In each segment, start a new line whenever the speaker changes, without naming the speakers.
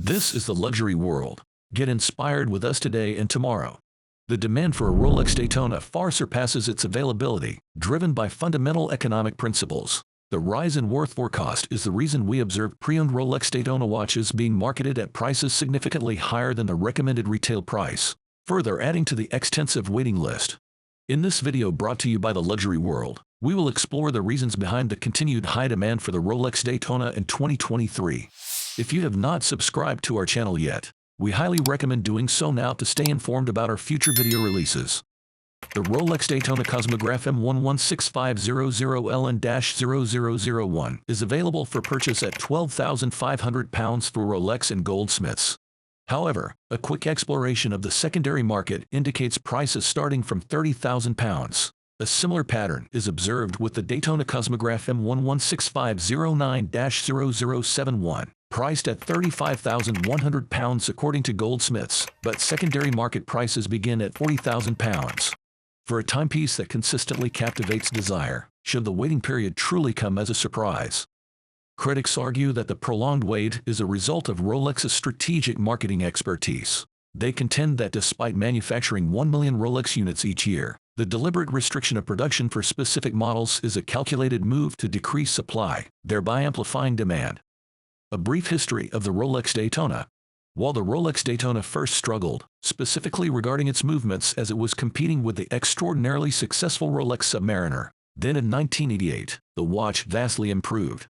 This is the luxury world. Get inspired with us today and tomorrow. The demand for a Rolex Daytona far surpasses its availability, driven by fundamental economic principles. The rise in worth for cost is the reason we observe pre-owned Rolex Daytona watches being marketed at prices significantly higher than the recommended retail price, further adding to the extensive waiting list. In this video brought to you by the Luxury World, we will explore the reasons behind the continued high demand for the Rolex Daytona in 2023. If you have not subscribed to our channel yet, we highly recommend doing so now to stay informed about our future video releases. The Rolex Daytona Cosmograph M11650LN-0001 is available for purchase at £12,500 for Rolex and goldsmiths. However, a quick exploration of the secondary market indicates prices starting from £30,000. A similar pattern is observed with the Daytona Cosmograph M1165009-0071, priced at £35,100 according to goldsmiths, but secondary market prices begin at £40,000. For a timepiece that consistently captivates desire, should the waiting period truly come as a surprise? Critics argue that the prolonged wait is a result of Rolex's strategic marketing expertise. They contend that despite manufacturing 1 million Rolex units each year, the deliberate restriction of production for specific models is a calculated move to decrease supply, thereby amplifying demand. A brief history of the Rolex Daytona. While the Rolex Daytona first struggled, specifically regarding its movements as it was competing with the extraordinarily successful Rolex Submariner, then in 1988, the watch vastly improved.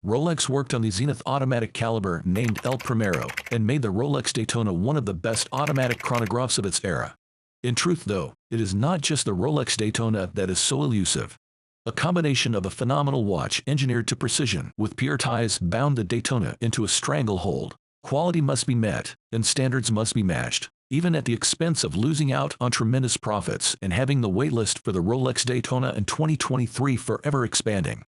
Rolex worked on the Zenith automatic caliber named El Primero and made the Rolex Daytona one of the best automatic chronographs of its era. In truth though, it is not just the Rolex Daytona that is so elusive. A combination of a phenomenal watch engineered to precision with pure ties bound the Daytona into a stranglehold. Quality must be met, and standards must be matched, even at the expense of losing out on tremendous profits and having the waitlist for the Rolex Daytona in 2023 forever expanding.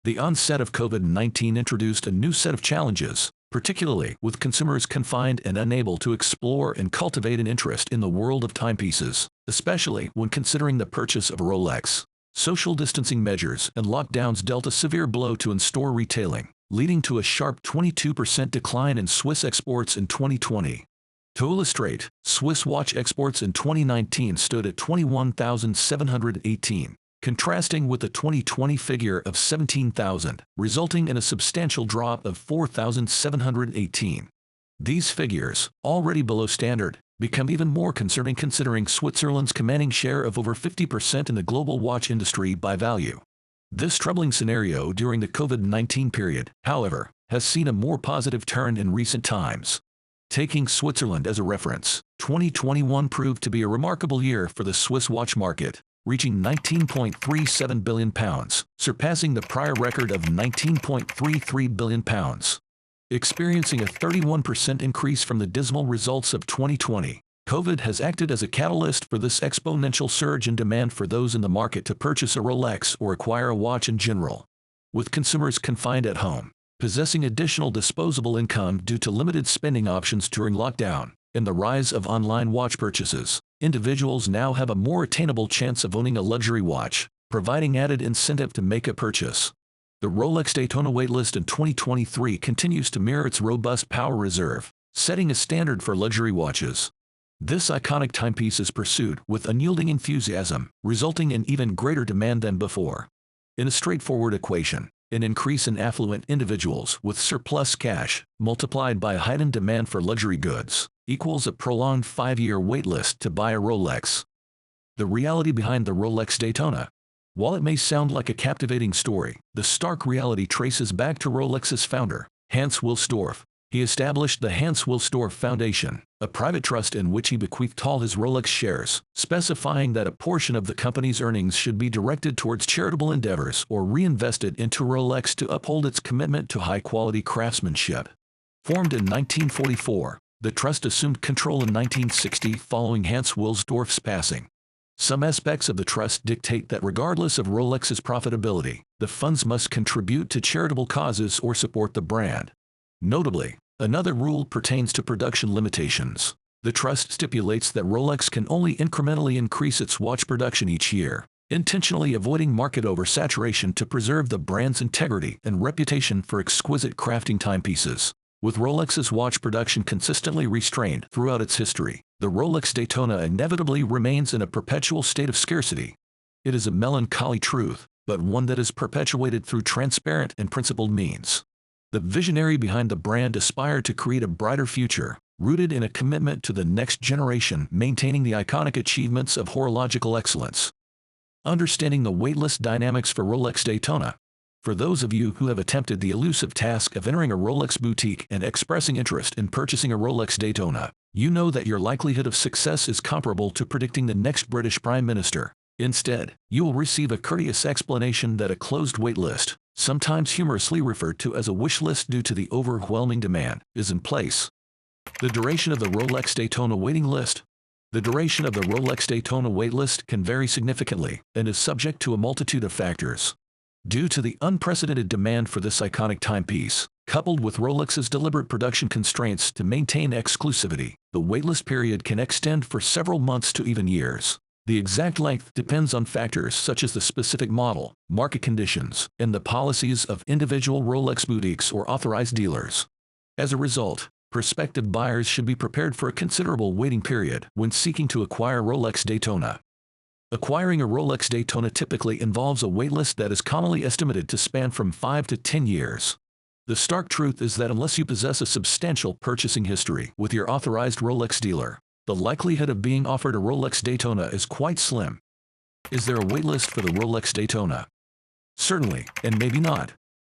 The onset of COVID-19 introduced a new set of challenges, particularly with consumers confined and unable to explore and cultivate an interest in the world of timepieces, especially when considering the purchase of a Rolex. Social distancing measures and lockdowns dealt a severe blow to in-store retailing, leading to a sharp 22% decline in Swiss exports in 2020. To illustrate, Swiss watch exports in 2019 stood at 21,718, contrasting with the 2020 figure of 17,000, resulting in a substantial drop of 4,718. These figures, already below standard, become even more concerning considering Switzerland's commanding share of over 50% in the global watch industry by value. This troubling scenario during the COVID-19 period, however, has seen a more positive turn in recent times. Taking Switzerland as a reference, 2021 proved to be a remarkable year for the Swiss watch market, reaching £19.37 billion, surpassing the prior record of £19.33 billion. Experiencing a 31% increase from the dismal results of 2020, COVID has acted as a catalyst for this exponential surge in demand for those in the market to purchase a Rolex or acquire a watch in general. With consumers confined at home, possessing additional disposable income due to limited spending options during lockdown, and the rise of online watch purchases, individuals now have a more attainable chance of owning a luxury watch, providing added incentive to make a purchase. The Rolex Daytona Waitlist in 2023 continues to mirror its robust power reserve, setting a standard for luxury watches. This iconic timepiece is pursued with unyielding enthusiasm, resulting in even greater demand than before. In a straightforward equation, an increase in affluent individuals with surplus cash, multiplied by a heightened demand for luxury goods, equals a prolonged 5-year waitlist to buy a Rolex. The reality behind the Rolex Daytona. While it may sound like a captivating story, the stark reality traces back to Rolex's founder, Hans Wilsdorf. He established the Hans Wilsdorf Foundation, a private trust in which he bequeathed all his Rolex shares, specifying that a portion of the company's earnings should be directed towards charitable endeavors or reinvested into Rolex to uphold its commitment to high-quality craftsmanship. Formed in 1944, the trust assumed control in 1960 following Hans Wilsdorf's passing. Some aspects of the trust dictate that regardless of Rolex's profitability, the funds must contribute to charitable causes or support the brand. Notably, another rule pertains to production limitations. The trust stipulates that Rolex can only incrementally increase its watch production each year, intentionally avoiding market oversaturation to preserve the brand's integrity and reputation for exquisite crafting timepieces. With Rolex's watch production consistently restrained throughout its history, the Rolex Daytona inevitably remains in a perpetual state of scarcity. It is a melancholy truth, but one that is perpetuated through transparent and principled means. The visionary behind the brand aspired to create a brighter future, rooted in a commitment to the next generation, maintaining the iconic achievements of horological excellence. Understanding the waitlist dynamics for Rolex Daytona. For those of you who have attempted the elusive task of entering a Rolex boutique and expressing interest in purchasing a Rolex Daytona, you know that your likelihood of success is comparable to predicting the next British Prime Minister. Instead, you will receive a courteous explanation that a closed waitlist, sometimes humorously referred to as a wish list due to the overwhelming demand, is in place. The duration of the Rolex Daytona waiting list. The duration of the Rolex Daytona waitlist can vary significantly and is subject to a multitude of factors. Due to the unprecedented demand for this iconic timepiece, coupled with Rolex's deliberate production constraints to maintain exclusivity, the waitlist period can extend for several months to even years. The exact length depends on factors such as the specific model, market conditions, and the policies of individual Rolex boutiques or authorized dealers. As a result, prospective buyers should be prepared for a considerable waiting period when seeking to acquire Rolex Daytona. Acquiring a Rolex Daytona typically involves a waitlist that is commonly estimated to span from 5 to 10 years. The stark truth is that unless you possess a substantial purchasing history with your authorized Rolex dealer, the likelihood of being offered a Rolex Daytona is quite slim. Is there a waitlist for the Rolex Daytona? Certainly, and maybe not.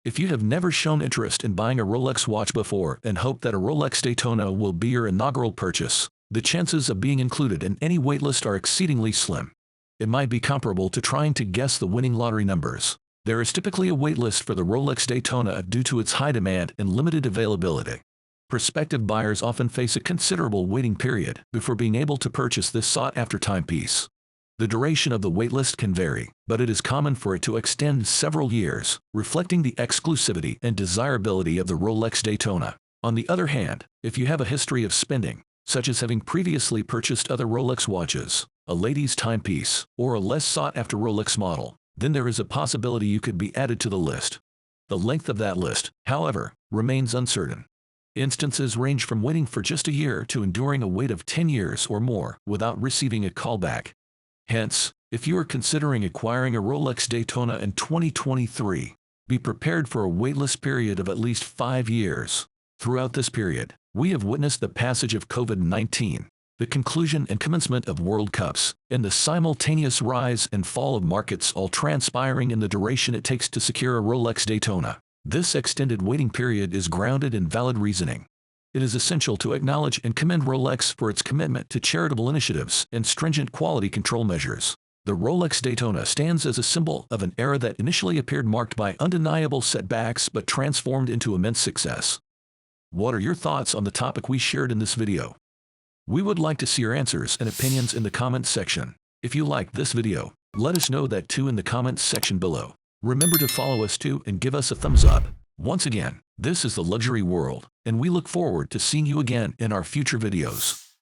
If you have never shown interest in buying a Rolex watch before and hope that a Rolex Daytona will be your inaugural purchase, the chances of being included in any waitlist are exceedingly slim. It might be comparable to trying to guess the winning lottery numbers. There is typically a waitlist for the Rolex Daytona due to its high demand and limited availability. Prospective buyers often face a considerable waiting period before being able to purchase this sought-after timepiece. The duration of the waitlist can vary, but it is common for it to extend several years, reflecting the exclusivity and desirability of the Rolex Daytona. On the other hand, if you have a history of spending, such as having previously purchased other Rolex watches, a ladies' timepiece, or a less sought-after Rolex model, then there is a possibility you could be added to the list. The length of that list, however, remains uncertain. Instances range from waiting for just a year to enduring a wait of 10 years or more without receiving a callback. Hence, if you are considering acquiring a Rolex Daytona in 2023, be prepared for a waitlist period of at least 5 years. Throughout this period, we have witnessed the passage of COVID-19, the conclusion and commencement of World Cups, and the simultaneous rise and fall of markets, all transpiring in the duration it takes to secure a Rolex Daytona. This extended waiting period is grounded in valid reasoning. It is essential to acknowledge and commend Rolex for its commitment to charitable initiatives and stringent quality control measures. The Rolex Daytona stands as a symbol of an era that initially appeared marked by undeniable setbacks but transformed into immense success. What are your thoughts on the topic we shared in this video? We would like to see your answers and opinions in the comments section. If you liked this video, let us know that too in the comments section below. Remember to follow us too and give us a thumbs up. Once again, this is the Luxury World, and we look forward to seeing you again in our future videos.